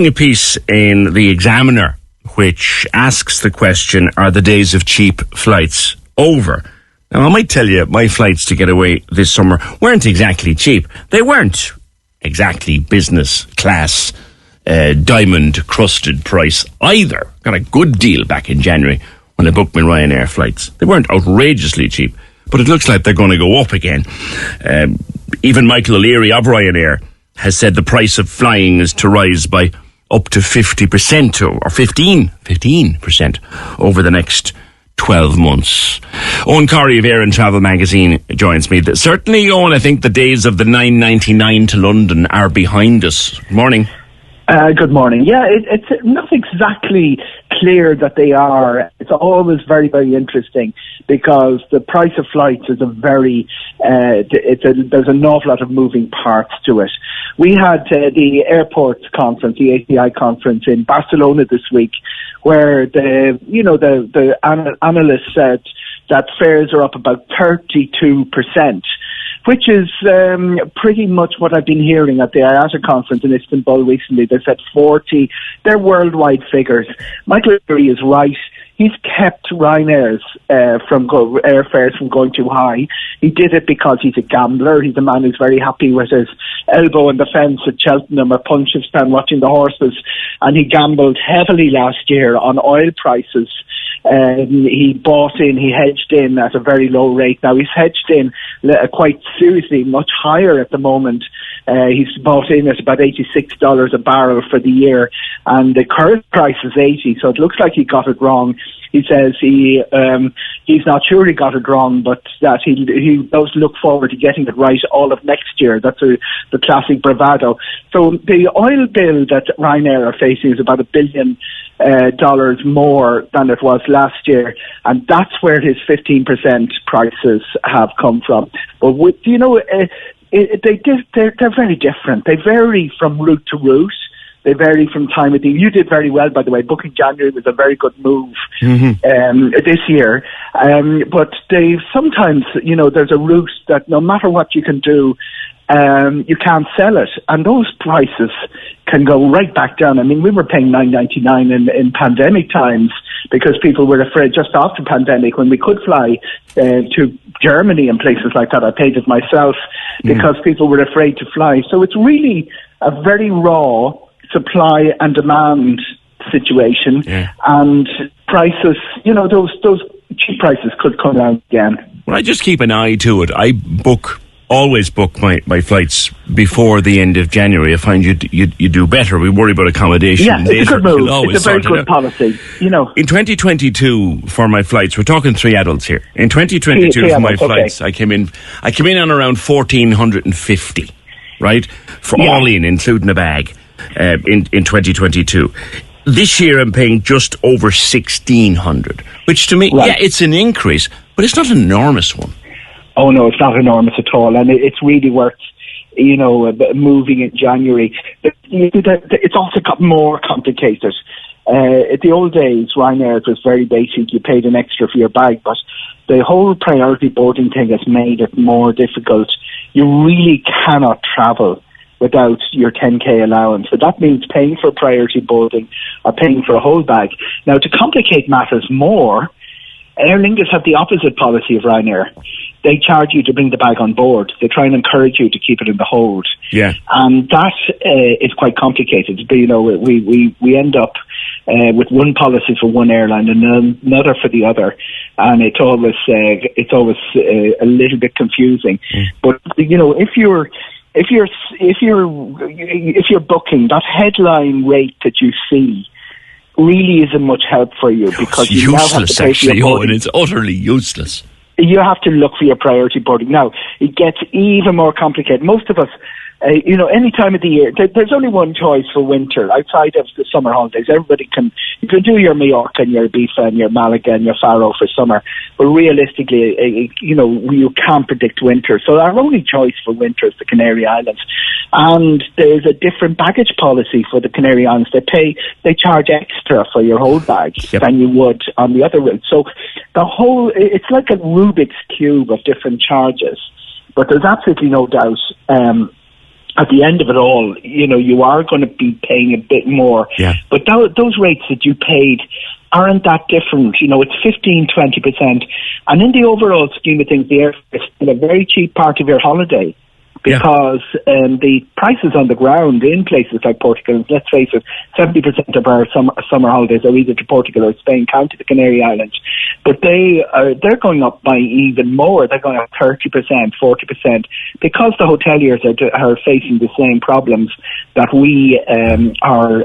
A piece in the Examiner which asks the question, are the days of cheap flights over? Now, I might tell you, my flights to get away this summer weren't exactly cheap. They weren't exactly business class, diamond-crusted price either. Got a good deal back in January when I booked my Ryanair flights. They weren't outrageously cheap, but it looks like they're going to go up again. Even Michael O'Leary of Ryanair has said the price of flying is to rise by up to 50% or 15% over the next 12 months. Eoghan Corry of Air and Travel magazine joins me. Certainly, Eoghan, I think the days of the $9.99 to London are behind us. Good morning. Good morning. Yeah, it's not exactly clear that they are. It's always very, very interesting because the price of flights is there's an awful lot of moving parts to it. We had the airports conference, the ACI conference in Barcelona this week, where the analysts said that fares are up about 32%. Which is pretty much what I've been hearing at the IATA conference in Istanbul recently. They said 40. They're worldwide figures. Michael O'Leary is right. He's kept Ryanair's airfares from going too high. He did it because he's a gambler. He's a man who's very happy with his elbow in the fence at Cheltenham or Punchestown watching the horses. And he gambled heavily last year on oil prices. He hedged in at a very low rate. Now he's hedged in quite seriously, much higher at the moment. He's bought in at about $86 a barrel for the year, and the current price is $80. So it looks like he got it wrong. He says he's not sure he got it wrong, but that he does look forward to getting it right all of next year. That's the classic bravado. So the oil bill that Ryanair are facing is about $1 billion more than it was last year, and that's where his 15% prices have come from. But they're very different. They vary from route to route. They vary from time of the year. You did very well, by the way. Booking January was a very good move this year. But sometimes, there's a route that no matter what you can do, you can't sell it. And those prices can go right back down. I mean, we were paying $9.99 in pandemic times because people were afraid just after pandemic when we could fly to Germany and places like that. I paid it myself because people were afraid to fly. So it's really a very raw supply and demand situation, and prices, those cheap prices could come down again. Well, I just keep an eye to it. I always book my flights before the end of January. I find you do better. We worry about accommodation. Yeah, later. It's a good move. It's a very good policy. In 2022, for my flights, we're talking 3 adults here. In 2022, for my flights, I came in on around 1,450, right? For all in, including a bag. In 2022. This year I'm paying just over 1,600, which to me, it's an increase, but it's not an enormous one. Oh no, it's not enormous at all, and it's really worth, moving in January. It's also got more complicated. At the old days, Ryanair, it was very basic. You paid an extra for your bag, but the whole priority boarding thing has made it more difficult. You really cannot travel without your 10k allowance. So that means paying for priority boarding or paying for a whole bag. Now, to complicate matters more, Aer Lingus have the opposite policy of Ryanair. They charge you to bring the bag on board. They try and encourage you to keep it in the hold. Yeah. And that is quite complicated. But, we end up with one policy for one airline and another for the other, and it's always a little bit confusing. But if you're booking, that headline rate that you see really isn't much help for you because it's you useless, now have to pay for your boarding. It's utterly useless. You have to look for your priority boarding. Now, it gets even more complicated. Most of us, any time of the year, there's only one choice for winter outside of the summer holidays. You can do your Mallorca and your Ibiza and your Malaga and your Faro for summer, but realistically, you can't predict winter. So our only choice for winter is the Canary Islands. And there's a different baggage policy for the Canary Islands. They charge extra for your whole bag than you would on the other route. So it's like a Rubik's Cube of different charges. But there's absolutely no doubt at the end of it all, you are going to be paying a bit more. Yeah. But those rates that you paid aren't that different. It's 15-20%. And in the overall scheme of things, the airfare is still a very cheap part of your holiday. Because the prices on the ground in places like Portugal, and let's face it, 70% of our summer holidays are either to Portugal or Spain, county the Canary Islands. But they're going up by even more. They're going up 30%, 40%, because the hoteliers are facing the same problems that we are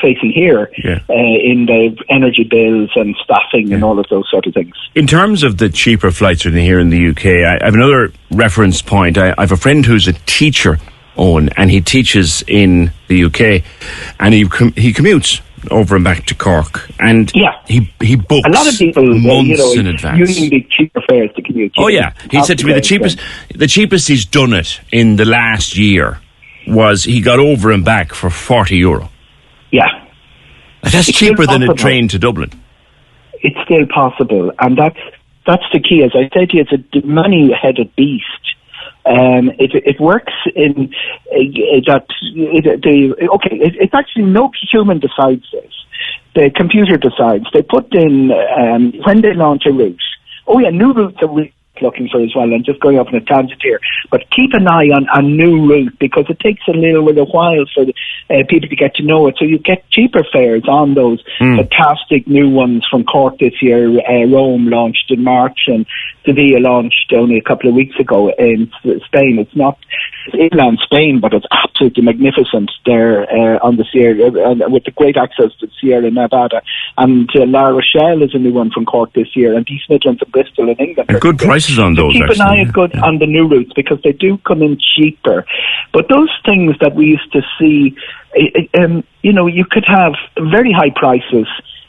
facing here in the energy bills and staffing and all of those sort of things. In terms of the cheaper flights here in the UK, I have another reference point. I have a friend who's a teacher, Eoghan, and he teaches in the UK, and he commutes over and back to Cork, and he books a lot of people months in advance, using the cheaper fares to commute. He said to me the cheapest he's done it in the last year was he got over and back for €40. Yeah, that's cheaper than a train to Dublin. It's still possible, and that's the key. As I said to you, it's a money-headed beast. It works in that. It's actually no human decides this. The computer decides. They put in when they launch a route. New routes are really looking for as well. I'm just going off on a tangent here, but keep an eye on a new route, because it takes a while for people to get to know it. So you get cheaper fares on those fantastic new ones from Cork this year. Rome launched in March, and Sevilla launched only a couple of weeks ago in Spain. It's inland Spain, but it's absolutely magnificent there on the Sierra, with the great access to Sierra Nevada. And La Rochelle is a new one from Cork this year, and East Midlands and Bristol in England. And good prices on those. Keep an eye on the new routes, because they do come in cheaper. But those things that we used to see, you could have very high prices.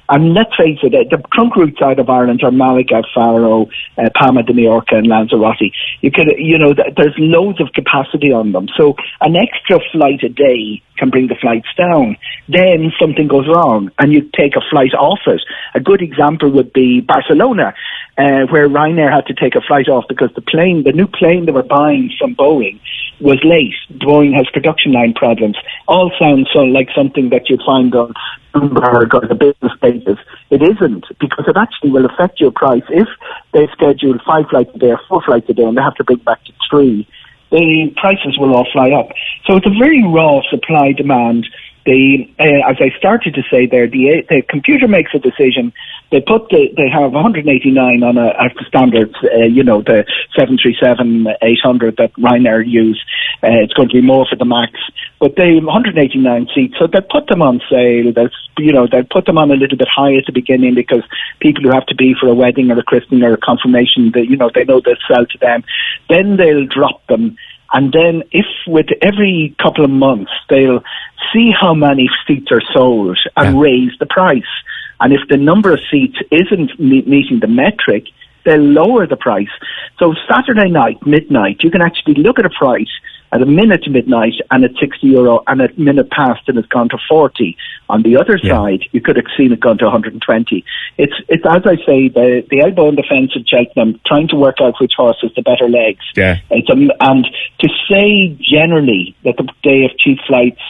And let's face it, the trunk routes out of Ireland are Malaga, Faro, Palma de Mallorca and Lanzarote. There's loads of capacity on them. So an extra flight a day can bring the flights down. Then something goes wrong and you take a flight off it. A good example would be Barcelona, where Ryanair had to take a flight off because the new plane they were buying from Boeing was late. Boeing has production line problems. All sounds like something that you'd find on Bloomberg or the business pages. It isn't, because it actually will affect your price. If they schedule 5 flights a day or 4 flights a day and they have to bring back to 3, the prices will all fly up. So it's a very raw supply demand. As I started to say there, the computer makes a decision. They have 189 on a standard, the 737-800 that Ryanair use. It's going to be more for the MAX, but they have 189 seats, so they put them on sale. They'll put them on a little bit high at the beginning, because people who have to be for a wedding or a christening or a confirmation, they know they'll sell to them. Then they'll drop them. And then with every couple of months, they'll see how many seats are sold and raise the price. And if the number of seats isn't meeting the metric, they'll lower the price. So Saturday night, midnight, you can actually look at a price at a minute to midnight and at €60, and at minute past and it's gone to 40. On the other side, you could have seen it gone to 120. It's as I say, the elbow in the fence at Cheltenham, trying to work out which horse has the better legs. Yeah. And to say generally that the day of cheap flights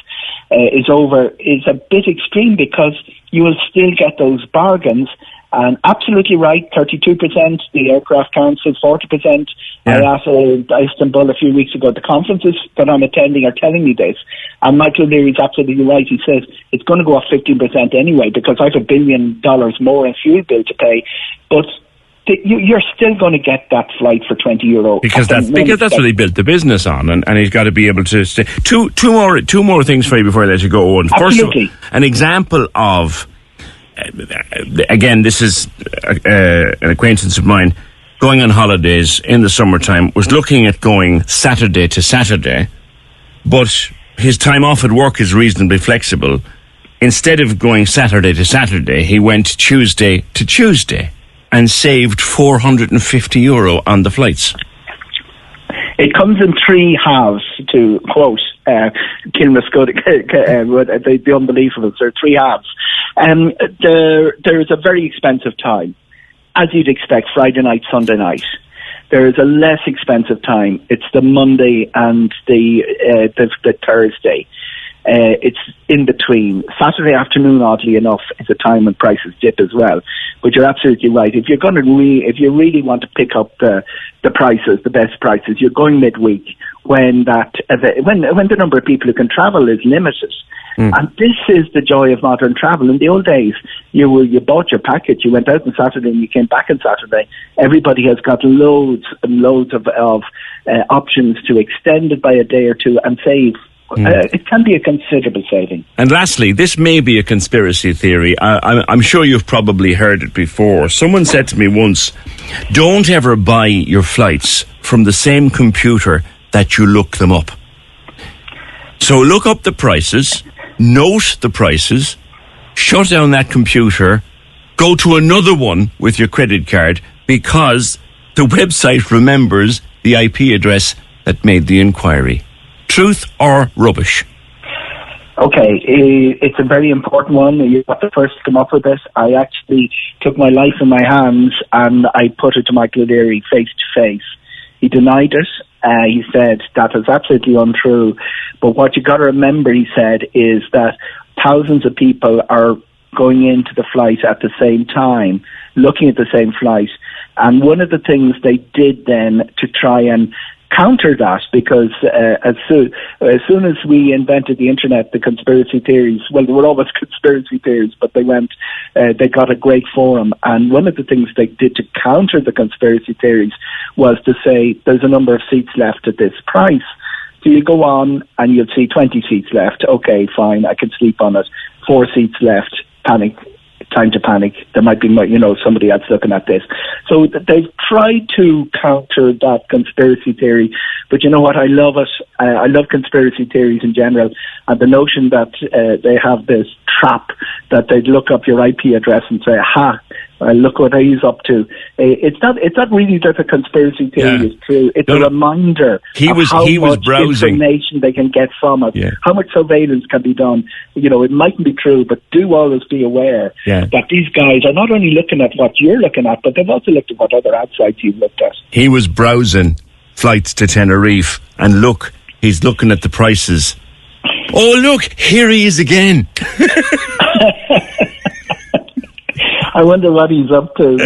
is over is a bit extreme, because you will still get those bargains. And absolutely right, 32%, the aircraft council, 40%. Yeah. I asked Istanbul a few weeks ago, the conferences that I'm attending are telling me this. And Michael O'Leary's absolutely right. He says it's going to go up 15% anyway, because I have $1 billion more in fuel bill to pay. But you're still going to get that flight for €20. Because that's what he built the business on, and he's got to be able to stay. Two more things for you before I let you go on. First of all, an example of, again, this is an acquaintance of mine, going on holidays in the summertime, was looking at going Saturday to Saturday, but his time off at work is reasonably flexible. Instead of going Saturday to Saturday, he went Tuesday to Tuesday and saved €450 on the flights. It comes in 3 halves, to quote Kilmer Cuddy, the unbelievable. There are 3 halves. There is a very expensive time, as you'd expect, Friday night, Sunday night. there is a less expensive time. It's the Monday and the Thursday. It's in between. Saturday afternoon, oddly enough, is a time when prices dip as well. But you're absolutely right. If you're going to if you really want to pick up the prices, the best prices, you're going midweek when the number of people who can travel is limited. And this is the joy of modern travel. In the old days, you bought your package, you went out on Saturday and you came back on Saturday. Everybody has got loads and loads of options to extend it by a day or two and save. It can be a considerable saving. And lastly, this may be a conspiracy theory. I'm sure you've probably heard it before. Someone said to me once, don't ever buy your flights from the same computer that you look them up. So look up the prices, note the prices, shut down that computer, go to another one with your credit card, because the website remembers the IP address that made the inquiry. Truth or rubbish? Okay, it's a very important one. You're not the first to come up with this. I actually took my life in my hands and I put it to Michael O'Leary face to face. He denied it. He said that is absolutely untrue. But what you got to remember, he said, is that thousands of people are going into the flight at the same time, looking at the same flight. And one of the things they did then to try and counter that, because as soon as we invented the internet, the conspiracy theories, well, they were always conspiracy theories, but they got a great forum. And one of the things they did to counter the conspiracy theories was to say there's a number of seats left at this price. So you go on and you'll see 20 seats left. Okay, fine, I can sleep on it. 4 seats left. Panic. Time to panic. There might be, somebody else looking at this. So they've tried to counter that conspiracy theory. But you know what? I love it. I love conspiracy theories in general. And the notion that they have this trap that they'd look up your IP address and say, aha, look what he's up to. It's not really that a conspiracy theory is true. It's a reminder of how much browsing information they can get from it, how much surveillance can be done. It mightn't be true, but do always be aware that these guys are not only looking at what you're looking at, but they've also looked at what other ad sites you've looked at. He was browsing flights to Tenerife, and look, he's looking at the prices. Oh, look, here he is again. I wonder what he's up to,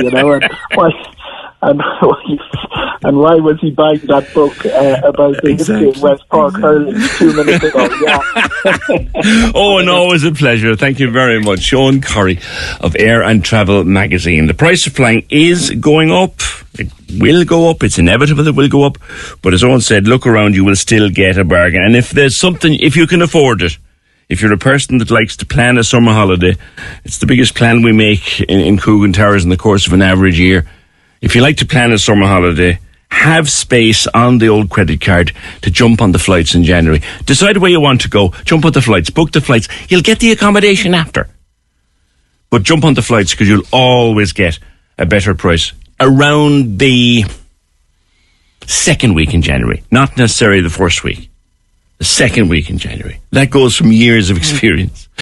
and why was he buying that book about the history of West Cork hurling 2 minutes ago? Yeah. Oh, and always a pleasure. Thank you very much. Eoghan Corry of Air and Travel magazine. The price of flying is going up. It will go up. It's inevitable it will go up. But as Eoghan said, look around, you will still get a bargain. And if there's something, if you can afford it, if you're a person that likes to plan a summer holiday, it's the biggest plan we make in Coogan Towers in the course of an average year. If you like to plan a summer holiday, have space on the old credit card to jump on the flights in January. Decide where you want to go, jump on the flights, book the flights. You'll get the accommodation after. But jump on the flights, because you'll always get a better price around the second week in January, not necessarily the first week. The second week in January. That goes from years of experience.